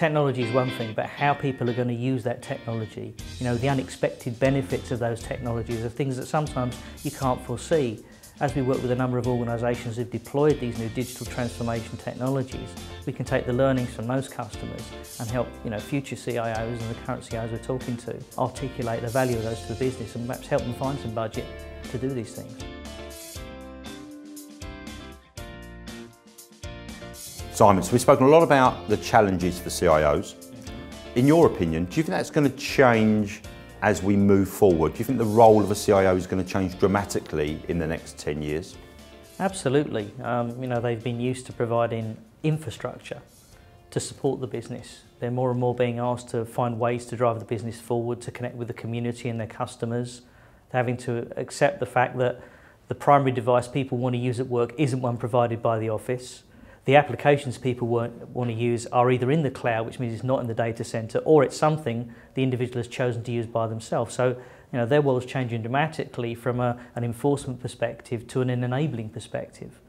Technology is one thing, but how people are going to use that technology, the unexpected benefits of those technologies are things that sometimes you can't foresee. As we work with a number of organisations who've deployed these new digital transformation technologies, we can take the learnings from those customers and help future CIOs and the current CIOs we're talking to articulate the value of those to the business and perhaps help them find some budget to do these things. Simon, so we've spoken a lot about the challenges for CIOs. In your opinion, do you think that's going to change as we move forward? Do you think the role of a CIO is going to change dramatically in the next 10 years? Absolutely. They've been used to providing infrastructure to support the business. They're more and more being asked to find ways to drive the business forward, to connect with the community and their customers. They're having to accept the fact that the primary device people want to use at work isn't one provided by the office. The applications people want to use are either in the cloud, which means it's not in the data center, or it's something the individual has chosen to use by themselves. So, their world's changing dramatically from an enforcement perspective to an enabling perspective.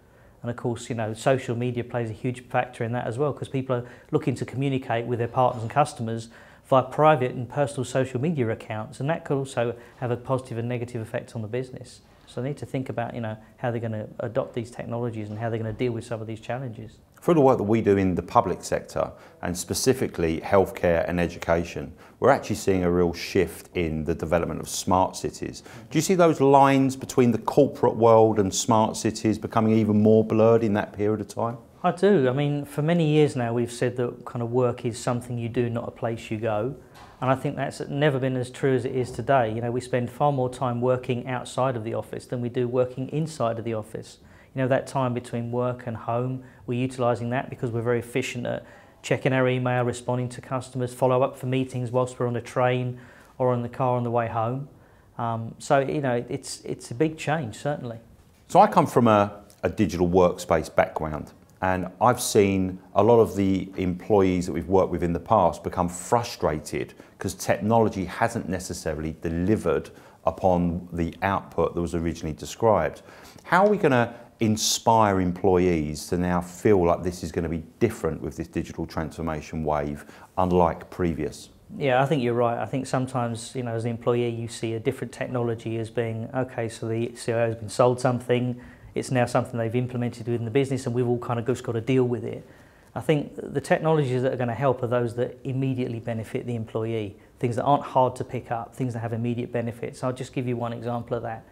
And of course, social media plays a huge factor in that as well, because people are looking to communicate with their partners and customers via private and personal social media accounts, and that could also have a positive and negative effect on the business. So they need to think about, how they're going to adopt these technologies and how they're going to deal with some of these challenges. For the work that we do in the public sector, and specifically healthcare and education, we're actually seeing a real shift in the development of smart cities. Do you see those lines between the corporate world and smart cities becoming even more blurred in that period of time? I do. For many years now we've said that kind of work is something you do, not a place you go. And I think that's never been as true as it is today. We spend far more time working outside of the office than we do working inside of the office. That time between work and home, we're utilising that because we're very efficient at checking our email, responding to customers, follow up for meetings whilst we're on a train or in the car on the way home. It's a big change, certainly. So I come from a digital workspace background. And I've seen a lot of the employees that we've worked with in the past become frustrated because technology hasn't necessarily delivered upon the output that was originally described. How are we going to inspire employees to now feel like this is going to be different with this digital transformation wave, unlike previous? Yeah, I think you're right. I think sometimes, as an employee, you see a different technology as being, okay, so the CIO has been sold something, it's now something they've implemented within the business and we've all kind of just got to deal with it. I think the technologies that are going to help are those that immediately benefit the employee, things that aren't hard to pick up, things that have immediate benefits. I'll just give you one example of that.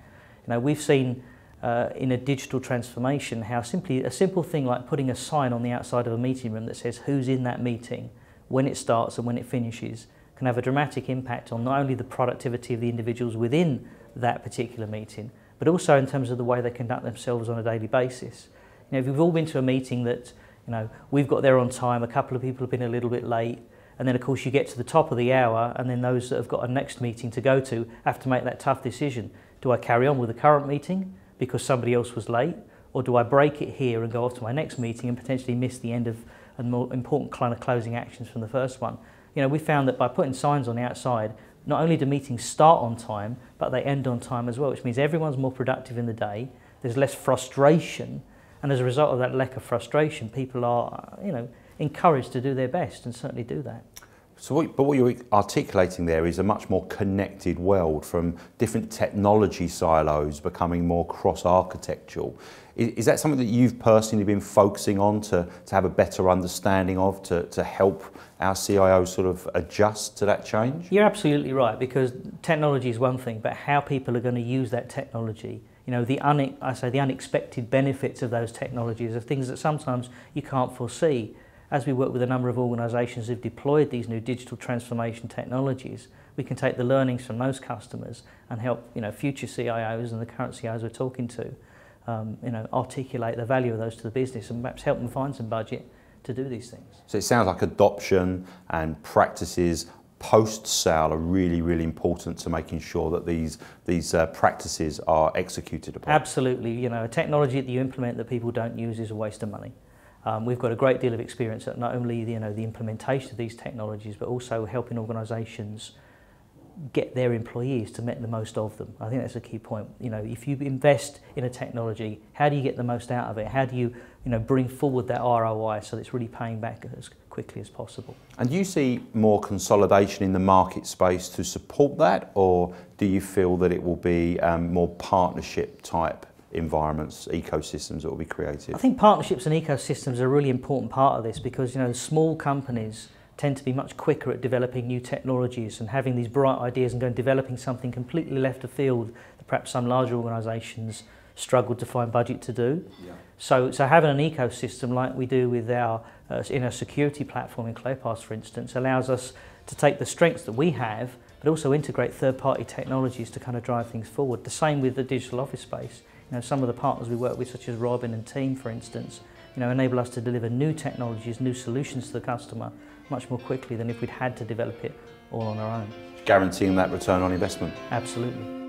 We've seen in a digital transformation how a simple thing like putting a sign on the outside of a meeting room that says who's in that meeting, when it starts and when it finishes, can have a dramatic impact on not only the productivity of the individuals within that particular meeting, but also in terms of the way they conduct themselves on a daily basis. If we've all been to a meeting that, we've got there on time, a couple of people have been a little bit late, and then of course you get to the top of the hour and then those that have got a next meeting to go to have to make that tough decision. Do I carry on with the current meeting because somebody else was late, or do I break it here and go off to my next meeting and potentially miss the end of a more important kind of closing actions from the first one? We found that by putting signs on the outside, not only do meetings start on time, but they end on time as well, which means everyone's more productive in the day, there's less frustration, and as a result of that lack of frustration, people are, encouraged to do their best and certainly do that. So what you're articulating there is a much more connected world from different technology silos becoming more cross-architectural. Is that something that you've personally been focusing on to have a better understanding of, to help our CIOs sort of adjust to that change? You're absolutely right, because technology is one thing, but how people are going to use that technology, the unexpected benefits of those technologies are things that sometimes you can't foresee. As we work with a number of organisations who've deployed these new digital transformation technologies, we can take the learnings from those customers and help future CIOs and the current CIOs we're talking to articulate the value of those to the business and perhaps help them find some budget to do these things. So it sounds like adoption and practices post-sale are really, really important to making sure that these practices are executed upon. Absolutely. A technology that you implement that people don't use is a waste of money. We've got a great deal of experience at not only the implementation of these technologies, but also helping organisations get their employees to make the most of them. I think that's a key point. You know, if you invest in a technology, how do you get the most out of it? How do you, bring forward that ROI so that it's really paying back as quickly as possible? And do you see more consolidation in the market space to support that, or do you feel that it will be more partnership type environments, ecosystems that will be created? I think partnerships and ecosystems are a really important part of this because, small companies tend to be much quicker at developing new technologies and having these bright ideas and going developing something completely left of field that perhaps some larger organisations struggle to find budget to do. Yeah. So having an ecosystem like we do with our in our security platform in ClearPass, for instance, allows us to take the strengths that we have but also integrate third-party technologies to kind of drive things forward. The same with the digital office space. Some of the partners we work with, such as Robin and Team, for instance, enable us to deliver new technologies, new solutions to the customer much more quickly than if we'd had to develop it all on our own. Guaranteeing that return on investment. Absolutely.